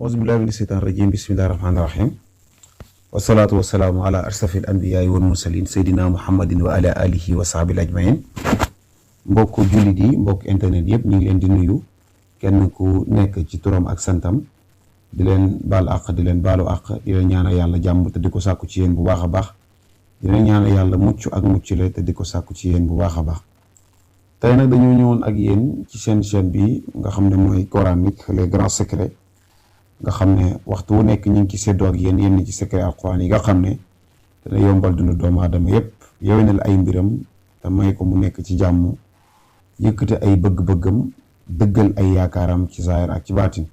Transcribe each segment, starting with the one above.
auzu billahi mina sheytaani rajim bismillahi rahmaani rahim wasalaatu wasalaamu ala arsafil anbiyaai wal mursalin seydina muhammadin wa ala alihi wa sahbil ajmain mbokk jullit yi mbokk internet yëpp ñu ngi leen di nuyu kenn ku nekk ci turam ak santam di leen baal àq di leen baalu àq di leen ñaanal yàlla jàmm te di ko sàkku ci yéen bu baax a baax di leen ñaanal yàlla mucc ak mucc le te di ko sàkku ci yéen bu baax a baax tey nag dañoo ñëwoon ak yéen ci seen chaîne bi nga xam ne mooy coranique les grands secrets nga xam ne waxtu wu nekk ñu ngi ci séddoo ak yéen yenn ci secret alquran yi nga xam ne dana yombal dundu doomu aadama yépp yowénal ay mbiram te may ko mu nekk ci jàmm yëkkate ay bëgg-bëggam dëggal ay yaakaaram ci zaahir ak ci baatin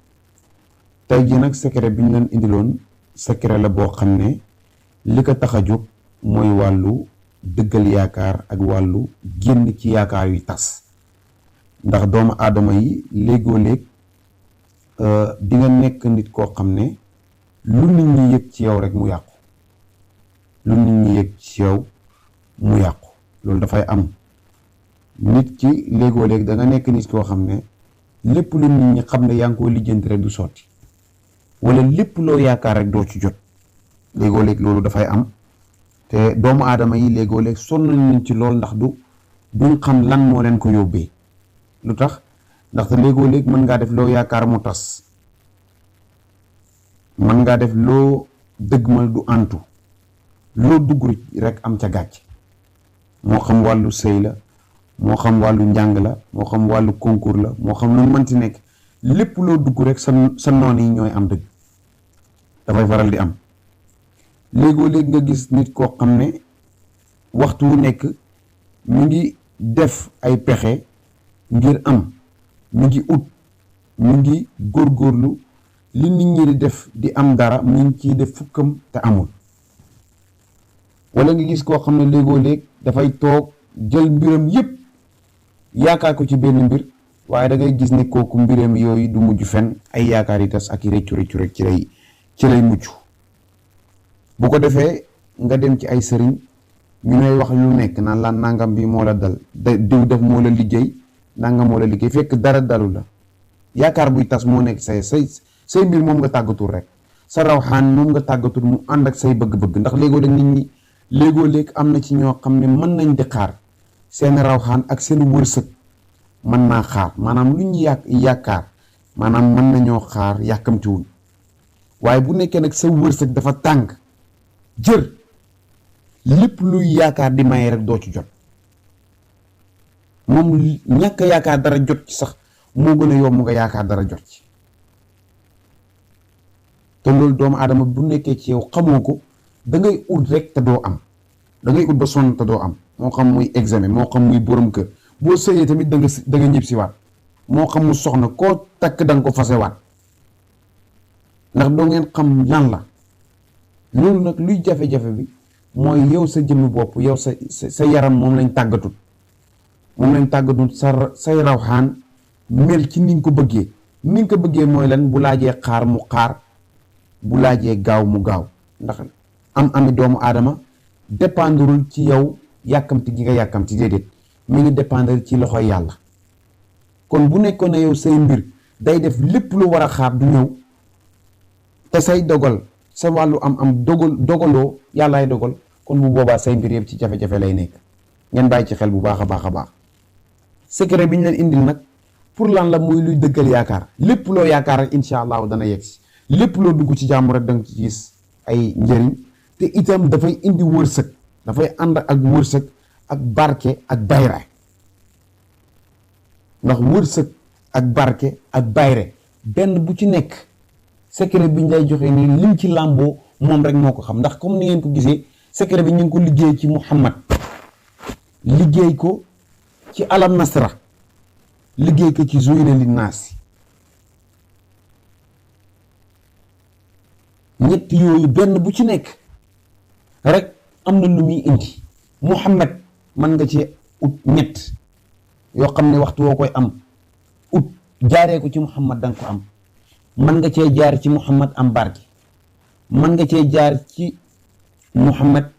tey ji nag secret bi ñu leen indiloon secret la boo xam ne li ko tax a jóg mooy wàllu dëggal yaakaar ak wàllu génn ci yaakaar yu tas ndax doomu aadama yi léegoo-léeg di nga nekk nit koo xam ne lu nit ñi yëg ci yow rek mu yàqu lu nit ñi yëg ci yow mu yàqu loolu dafay am nit ki léegoo-léeg da nga nekk nit koo xam ne lépp lu nit ñi xam ne yaa ngi koy lijjanti rek du sotti wala lépp loo yaakaar rek doo ci jot léegoo-léeg loolu dafay am te doomu aadama yi léegoo-léeg sonn nañ ci lool ndax duñ xam lan moo leen ko yóbbee lu tax ndaxte léegoo-léeg mën ngaa def loo yaakaar mu tas mën ngaa def loo dëgmal du antu loo dugg rek am ca gàcc moo xam wàllu sëy la moo xam wàllu njàng la moo xam wàllu concours la moo xam lu mënti nekk lépp loo dugg rek sa noon yi ñooy am dëgg dafay faral di am léegoo-léeg nga gis nit koo xam ne waxtu wu nekk mu ngi def ay pexe ngir am mu ngi ut mu ngi góorgóorlu li nit ñi di def di am dara mu ngi ciy def fukkam te amul wala nga gis koo xam ne léegoo-léeg dafay toog jël mbiram yépp yaakaar ko ci benn mbir waaye da ngay gis ne kooku mbiram yooyu du mujj fen ay yaakaar yi tas ak i rëccu rek ci lay mucc bu ko defee nga dem ci ay sëriñ ñu ngay wax lu nekk naan la nangam bi moo la dal diw def moo la liggéey nangam moo la liggéey fekk dara dalu la yaakaar buy tas moo nekk say mbir moom nga tàggatul rek sa rawxaan moom nga tàggatul mu ànd ak say bëgg-bëgg ndax léegoo-léeg nit ñi léegoo-léeg am na ci ñoo xam ne mën nañ di xaar seen rawxaan ak seen wërsëg mën naa xaar maanaam lu ñu yaakaar maanaam mën nañoo xaar yàkkamtiwuñ waaye bu nekkee nag sa wërsëg dafa tàng jër lépp luy yaakaar di maye rek doo ci jot moom ñàkk yaakaar dara jot ci sax moo gën a yomb nga yaakaar dara jot ci te loolu doomu aadama bu nekkee ci yow xamoo ko da ngay ut rek te doo am da ngay ut ba sonn te doo am moo xam muy examen moo xam muy borom kër boo sëyee tamit da nga ñib si waat moo xam mu soxna koo takk da nga ko fasewaat ndax doo ngeen xam lan la loolu nag luy jafe-jafe bi mooy yow sa jëmmi bopp yow sa yaram moom lañ tàggatut say rawxaan mel ci ni nga ko bëggee ni nga ko bëggee mooy lan bu laajee xaar mu xaar bu laajee gaaw mu gaaw ndax ami doomu aadama dépendrul ci yow yàkkamti gi nga yàkkamti déedéet mi ngi dépendre ci loxoy yàlla kon bu nekkoon ne yow say mbir day def lépp lu war a xaar du ñëw te say dogal sa wàllu am dogaloo yàllaay dogal kon bu boobaa say mbir yëpp ci jafe-jafe lay nekk ngeen bàyyi ci xel bu baax a baax a baax secret bi ñu leen indil nag pour lan la muy luy dëggal yaakaar lépp loo yaakaar rek incha allahu dana yegg si lépp loo dugg ci jàmm rek da nga ci gis ay njëriñ te itam dafay indi wërsëg dafay ànd ak wërsëg ak barke ak bayre ndax wërsëg ak barke ak bayre benn bu ci nekk secret bi ñu lay joxe nii lim ci làmboo moom rek moo ko xam ndax comme ni ngeen ko gisee secret bi ñu ngi ko liggéey ci Muhammad liggéey ko ci alam nasra liggéey ko ci zuyina linnaasi ñett yooyu benn bu ci nekk rek am na lu muy indi Muhammad mën nga ci ut ñett yoo xam ne waxtu woo koy am ut jaaree ko ci Muhammad danga ko am mën nga cee jaar ci Muhammad am barke mën nga cee jaar ci Muhammad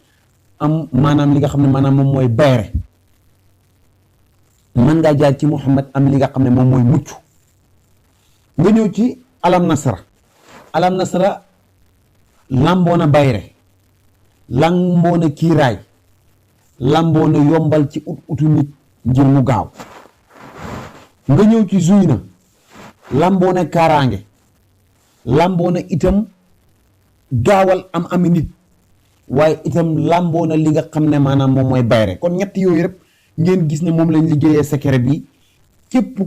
am maanaam li nga xam ne maanaam moom mooy bayre mën ngaa jaar ci Muhammad am li nga xam ne moom mooy mucc nga ñëw ci alam nasra alam nasara lamboona bayre, lamboona kiiraay, lamboona yombal ci utu nit ngir mu gaaw. nga ñëw ci zuyna lamboona kaaraange, lamboona itam gaawal am ami nit, waaye itam lamboona li nga xam ne maanaam moom mooy bayre. kon ñett yooyu rek ngeen gis ne moom lañ liggéeyee secret bi. képp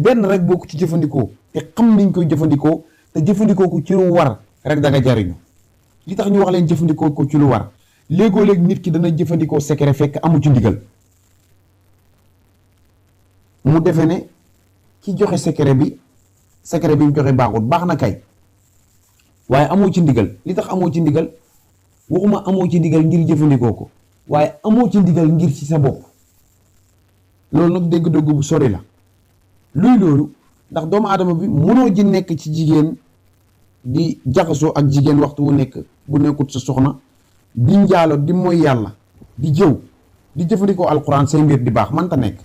benn rek boo ko ci jëfandikoo te xam nañ koy jëfandikoo te jëfandikoo ko ci lu war rek da nga jariñu. li tax ñu wax leen jëfandikoo ko ci lu war, léegoo léeg nit ki dana jëfandikoo secret fekk amu ci ndigal, mu defe ne ki joxe secret bi mu joxe baaxul. baax na kay, waaye amoo ci ndigal. li tax amoo ci ndigal, waxuma amoo ci ndigal ngir jëfandikoo ko, waaye amoo ci ndigal ngir ci sa bopp. loolu nag dégg-dégg bu sori la. luy loolu? ndax doomu aadama bi mënoo ji nekk ci jigéen di jaxasoo ak jigéen waxtu wu nekk bu nekkut sa soxna, di njaalo, di mooy yàlla, di jëw, di jëfandikoo alquran, say mbir di baax. mënta nekk.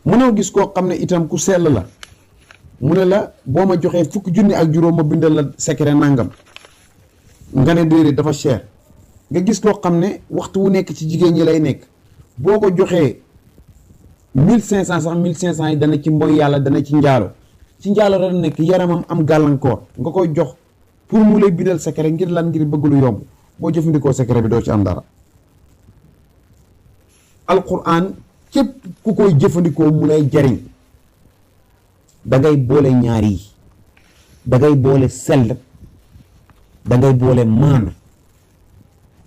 mënoo gis koo xam ne itam ku sell la, mu ne la boo ma joxee 10,000 ak juróom ma bindal la secret nangam, nga ne déedéet dafa cher. nga gis koo xam ne waxtu wu nekk ci jigéen ñi lay nekk, boo ko joxee 1500 sax 1500 yi dana ci mboy yàlla, dana ci njaalo rek nekk, yaramam am gàllankoor, nga koy jox pour mu lay bindal secret ngir lan? ngir bëgg lu yomb. boo jëfandikoo secret bi doo ci am dara. alquran képp ku koy jëfandikoo mu lay jariñ, dangay boole ñaar yi, dangay boole sell, dangay boole maandu.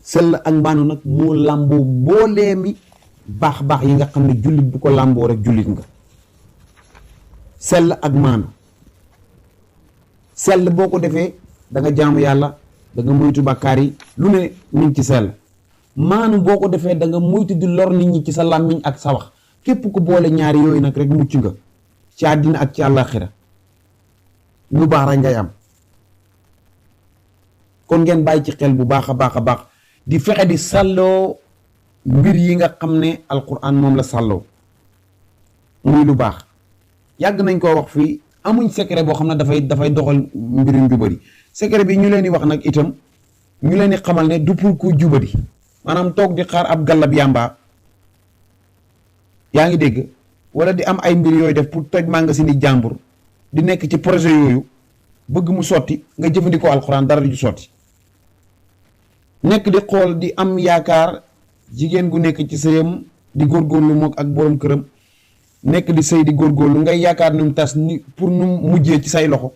sell ak maandu nag moo làmboo boolee mi baax yi nga xam ne jullit bu ko làmboo rek jullit nga. sell ak maandu. sell boo ko defee da nga jaamu yàlla, da nga moytu bàkkaar yi, lu ne mi ngi ci sell. maanu boo ko defee da nga moytu di lor nit ñi ci sa làmmiñ ak sa wax. képp ku boole ñaari yooyu nag rek mucc nga ci àddina ak ci àllaaxira, lu baax rek ngay am. kon ngeen bàyyi ci xel bu baax a baax di fexe di sàlloo mbir yi nga xam ne alquran moom la sàlloo muy lu baax. yàgg nañ koo wax fii, amuñ secret boo xam ne dafay doxal mbirum jubadi. secret bi ñu leen di wax nag itam, ñu leen di xamal ne du pour ku jubadi, maanaam toog di xaar ab gallab yàmbaa, yaa ngi dégg, wala di am ay mbir yooyu def pour toj magasin yi jàmbur, di nekk ci projet yooyu bëgg mu sotti nga jëfandikoo alxuraan dara du sotti. nekk di xool di am yaakaar jigéen gu nekk ci sëyam di góorgóorlu mook ak borom këram, nekk di sëy di góorgóorlu, ngay yaakaar nu mu tas ni pour nu mujjee ci say loxo,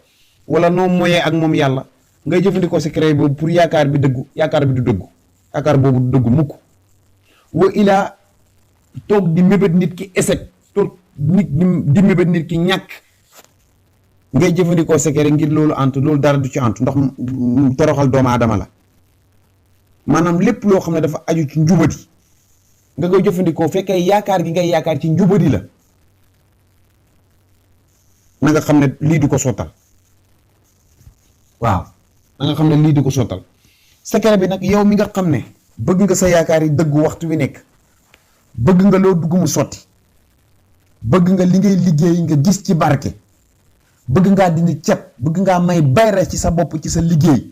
wala noo moyee ak moom yàlla, ngay jëfandikoo secret boobu pour yaakaar bi dëggu. yaakaar bi du dëggu, yaakaar boobu du dëggu mukk. wa ilaa toog di mébét nit ki échec, toog nit di mébét nit ki ñàkk, ngay jëfandikoo secret ngir loolu antu, loolu dara du ci antu, ndax toroxal doomu aadama la. maanaam lépp loo xam ne dafa aju ci njubadi nga koy jëfandikoo fekkee yaakaar gi ngay yaakaar ci njubadi la, na nga xam ne lii du ko sottal. waaw, na nga xam ne lii du ko sottal. secret bi nag yow mi nga xam ne bëgg nga sa yaakaar yi dëggu waxtu wi nekk, bëgg nga loo dugg mu sotti, bëgg nga li ngay liggéey nga gis ci barke, bëgg ngaa dindi cet, bëgg ngaa may bayre ci sa bopp ci sa liggéey,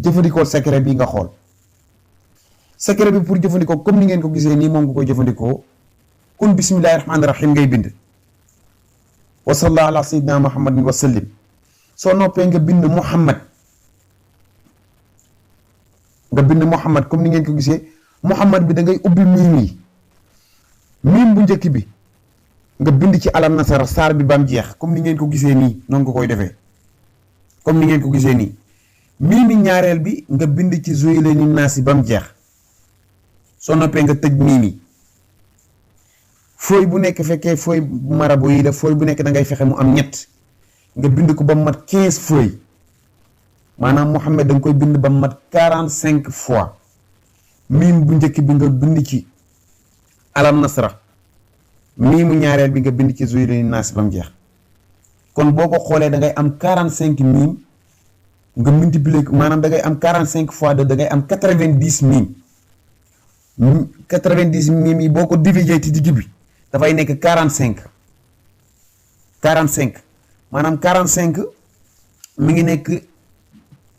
jëfandikoo secret bi nga xool. secret bi pour jëfandikoo comme ni ngeen ko gisee nii moom nga koy jëfandikoo, kun bismillahi rahmaani rahim ngay bind, wa sallallahu ala sayyidina muhammadin wa sallim. soo noppee nga bind muhammad, comme ni ngeen ko gisee. muhammad bi da ngay ubbi miim yi, miim bu njëkk bi nga bind ci alam nasara saar bi bam jeex, comme ni ngeen ko gisee nii noonu nga koy defee, comme ni ngeen ko gisee nii. miimi ñaareel bi nga bind ci zuyla ni naasi bam jeex. soo noppee nga tëj miimi. fooy bu nekk fekkee fooy marabu yi la, fooy bu nekk da ngay fexe mu am ñett, nga bind ko ba mu mat 15 fooy. maanaam Muhammad da nga koy bind ba mu mat 45 fois. miim bu njëkk bi nga bind ci alam nasra, miimu ñaareel bi nga bind ci zuyla ni naasi bam jeex. kon boo ko xoolee da ngay am 45 miim nga multiplier ko, maanaam da ngay am 45 fois da ngay am 90 miim. 90 miim yi boo ko diviser ci digg bi dafay nekk 45. maanaam 45 mi ngi nekk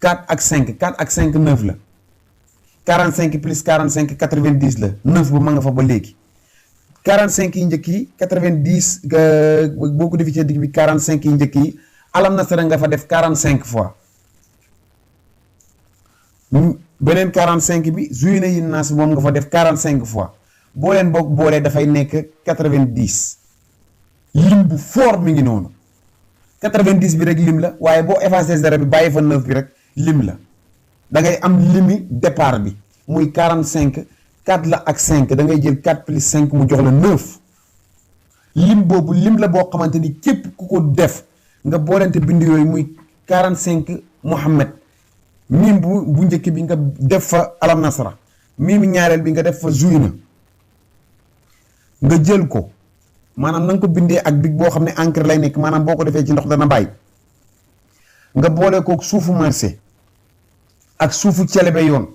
4 ak 5 4 ak 5 9 la 45 plus 45 90 la 9 ba ma nga fa ba léegi 45 yi njëkk yi 90 boo ko defee ci digg bi 45 yi njëkk yi alam nasara nga fa def 45 fois beneen 45 bi zuyina yi naas moom nga fa def 45 fois boo leen boog boolee dafay nekk 90 lim bu fort mi ngi noonu 90 bi rek lim la waaye boo effacé 0 bi bàyyi fa 9 bi rek lim la da ngay am limi départ bi muy 45 4 la ak 5 da ngay jël 4 plus 5 mu jox la 9 lim boobu lim la boo xamante ni képp ku ko def nga boolente bind yooyu muy 45 Muhammad miim bu njëkk bi nga def fa alam nasara miim ñaareel bi nga def fa zuyna nga jël ko maanaam na nga ko bindee ak big boo xam ne encre lay nekk maanaam boo ko defee ci ndox dana bàyyi nga boole ko suufu marché ak suufu celebe yoon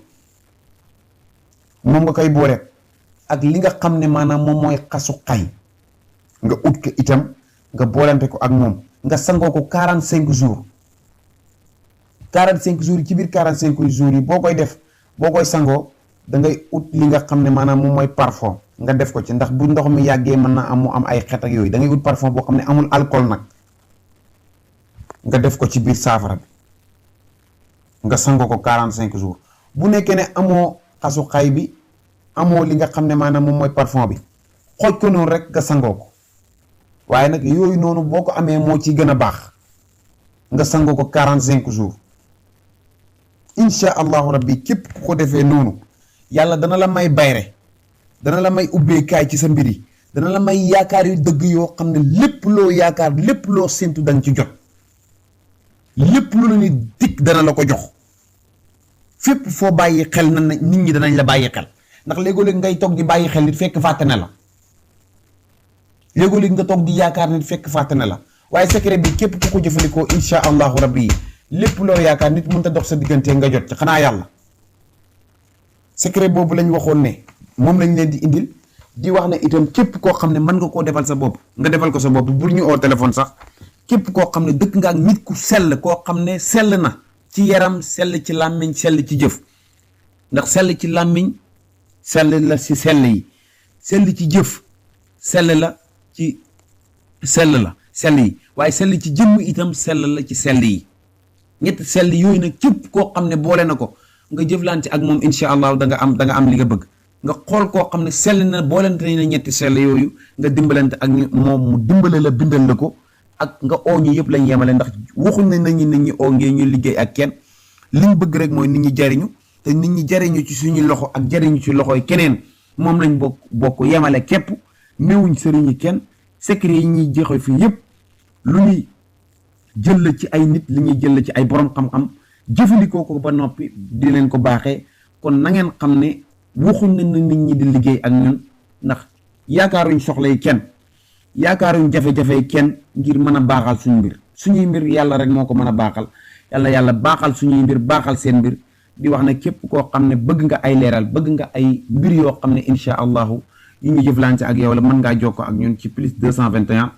moom nga koy boole ak li nga xam ne maanaam moom mooy xasu xay nga ut ko itam nga boolante ko ak moom nga sangoo ko 45 jours 45 jours yi ci biir 45 jours yi boo koy def boo koy sangoo da ngay ut li nga xam ne maanaam moom mooy parfum nga def ko ci ndax bu ndox mi yàggee mën naa am mu am ay xet ak yooyu da ngay ut parfum boo xam ne amul alcool nag nga def ko ci biir saafara bi nga sangoo ko 45 jours bu nekkee ne amoo xasu xay bi amoo li nga xam ne maanaam moom mooy parfum bi xooj ko noonu rek nga sangoo ko waaye nag yooyu noonu boo ko amee moo ci gën a baax nga sangoo ko 45 jours incha allahu rabbi képp ku ko defee noonu yàlla dana la may bayre dana la may ubbeekaay ci sa mbir yi dana la may yaakaar yu dëgg yoo xam ne lépp loo yaakaar lépp loo séntu danga ci jot lépp lu la ni dikk dana la ko jox fépp foo bàyyi xel na nit ñi danañ la bàyyi xel ndax léegoo-léeg ngay toog di bàyyi xel nit fekk fàtte ne la léegoo-léeg nga toog di yaakaar nit fekk fàtte ne la waaye secret bi képp ku ko jëfandikoo incha allahu rabbi lépp loo yaakaar nit mënta dox sa diggante nga jot ci xanaa yàlla secret boobu lañ waxoon ne moom lañ leen di indil di wax ne itam képp koo xam ne mën nga koo defal sa bopp nga defal ko sa bopp bur ñu oo téléphone sax képp koo xam ne dëkk nga ak nit ku sell koo xam ne sell na ci yaram sell ci làmmiñ sell ci jëf ndax sell ci làmmiñ sell la ci sell yi sell ci jëf sell la ci sell yi waaye sell ci jëmm itam sell la ci sell yi ñetti sell yooyu nag képp koo xam ne boole na ko nga jëflante ak moom incha allah da nga am li nga bëgg nga xool koo xam ne sell na boolente na ñetti sell yooyu nga dimbalante ak moom mu dimbale la bindal la ko ak nga oo ñu yëpp lañ yemale ndax waxuñ ne nañu nit ñi oo ngeen ñu liggéey ak kenn liñ bëgg rek mooy nit ñi jariñu te nit ñi jariñu ci suñu loxo ak jariñu ci loxoy keneen moom lañ bokk yemale képp néewuñ sëriñi kenn secret yi ñuy joxe fii yëpp lu ñuy jël la ci ay nit li ñuy jël la ci ay borom xam-xam jëfandikoo ko ba noppi di leen ko baaxee kon na ngeen xam ne waxuñ ne nit ñi di liggéey ak ñun ndax yaakaaruñ soxla yi kenn yaakaaruñ jafe-jafe yi kenn ngir mën a baaxal suñuy mbir yàlla rek moo ko mën a baaxal yàlla baaxal suñuy mbir baaxal seen mbir di wax ne képp koo xam ne bëgg nga ay leeral bëgg nga ay mbir yoo xam ne incha allahu yi ñu jëflante ak yow la mën ngaa jokkoo ak ñun ci plus 221